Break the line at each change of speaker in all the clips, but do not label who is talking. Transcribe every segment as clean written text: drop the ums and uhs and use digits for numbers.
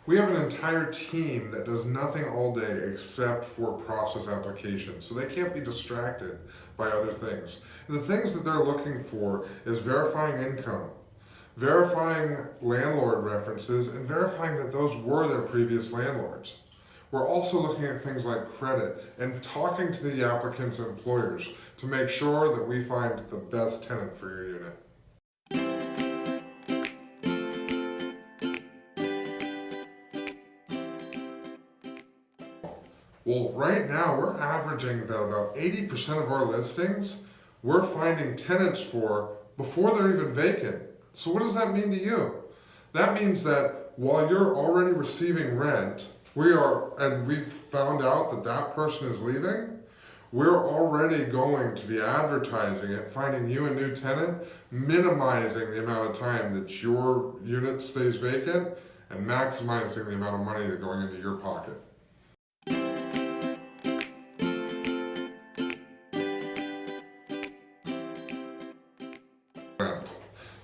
We have an entire team that does nothing all day except for process applications, so they can't be distracted by other things. And the things that they're looking for is verifying income, verifying landlord references, and verifying that those were their previous landlords. We're also looking at things like credit and talking to the applicant's employers to make sure that we find the best tenant for your unit. Well, right now we're averaging that about 80% of our listings we're finding tenants for before they're even vacant. So what does that mean to you? That means that while you're already receiving rent, we've found out that that person is leaving, we're already going to be advertising it, finding you a new tenant, minimizing the amount of time that your unit stays vacant, and maximizing the amount of money that's going into your pocket.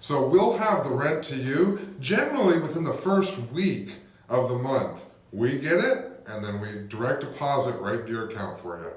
So we'll have the rent to you generally within the first week of the month. We get it, and then we direct deposit right into your account for you.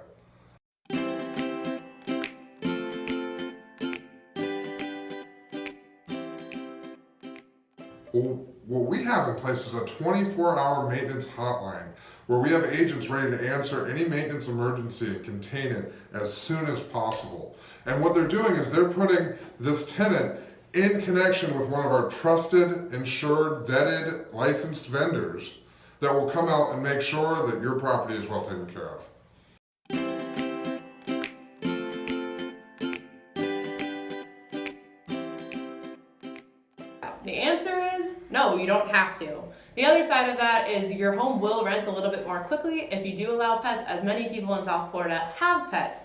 Well, what we have in place is a 24-hour maintenance hotline where we have agents ready to answer any maintenance emergency and contain it as soon as possible. And what they're doing is they're putting this tenant in connection with one of our trusted, insured, vetted, licensed vendors that will come out and make sure that your property is well taken care of.
The answer is no, you don't have to. The other side of that is your home will rent a little bit more quickly if you do allow pets, as many people in South Florida have pets.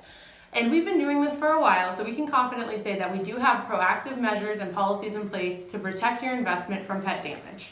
And we've been doing this for a while, so we can confidently say that we do have proactive measures and policies in place to protect your investment from pet damage.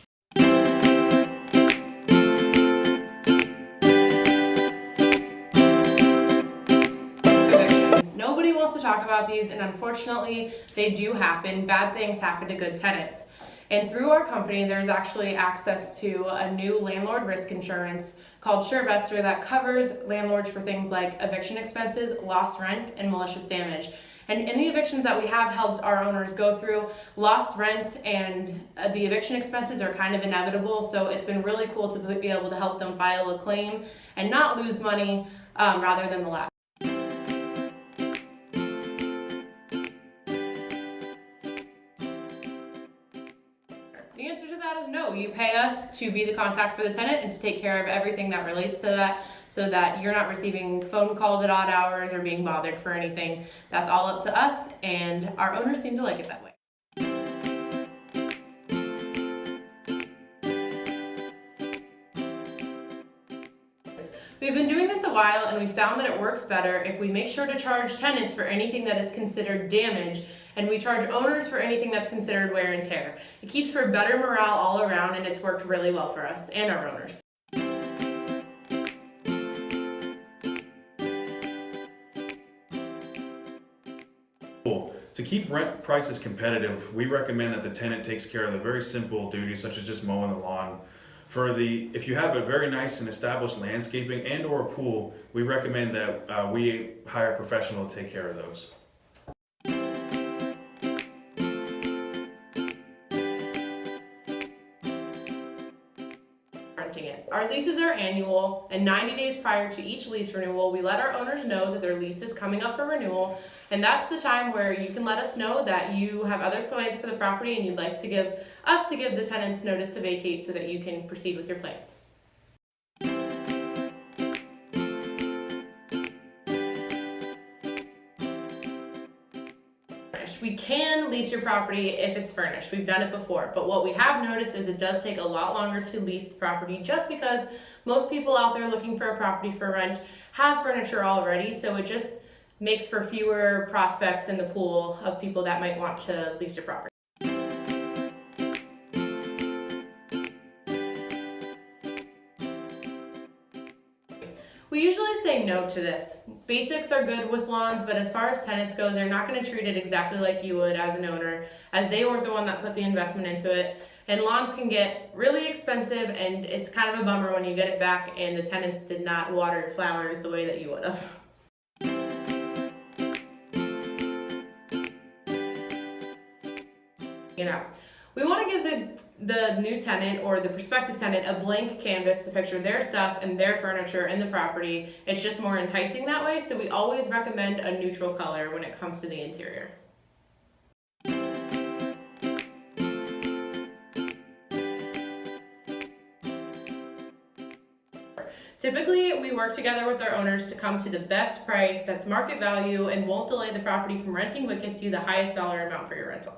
Evictions. Nobody wants to talk about these, and unfortunately, they do happen. Bad things happen to good tenants. And through our company, there's actually access to a new landlord risk insurance called SureVestor that covers landlords for things like eviction expenses, lost rent, and malicious damage. And in the evictions that we have helped our owners go through, lost rent and the eviction expenses are kind of inevitable, so it's been really cool to be able to help them file a claim and not lose money rather than the lapse. The answer to that is no. You pay us to be the contact for the tenant and to take care of everything that relates to that so that you're not receiving phone calls at odd hours or being bothered for anything. That's all up to us, and our owners seem to like it that way. We've been doing this a while, and we found that it works better if we make sure to charge tenants for anything that is considered damage, and we charge owners for anything that's considered wear and tear. It keeps for better morale all around, and it's worked really well for us and our owners.
To keep rent prices competitive, we recommend that the tenant takes care of the very simple duties such as just mowing the lawn. If you have a very nice and established landscaping and or a pool, we recommend that we hire a professional to take care of those.
Our leases are annual, and 90 days prior to each lease renewal, we let our owners know that their lease is coming up for renewal, and that's the time where you can let us know that you have other plans for the property and you'd like to give the tenants notice to vacate so that you can proceed with your plans. We can lease your property if it's furnished. We've done it before, but what we have noticed is it does take a lot longer to lease the property just because most people out there looking for a property for rent have furniture already, so it just makes for fewer prospects in the pool of people that might want to lease your property. We usually say no to this. Basics are good with lawns, but as far as tenants go, they're not going to treat it exactly like you would as an owner, as they weren't the one that put the investment into it. And lawns can get really expensive, and it's kind of a bummer when you get it back and the tenants did not water your flowers the way that you would have. You know, we want to give the new tenant or the prospective tenant a blank canvas to picture their stuff and their furniture in the property. It's just more enticing that way, so we always recommend a neutral color when it comes to the interior. Typically, we work together with our owners to come to the best price that's market value and won't delay the property from renting, but gets you the highest dollar amount for your rental.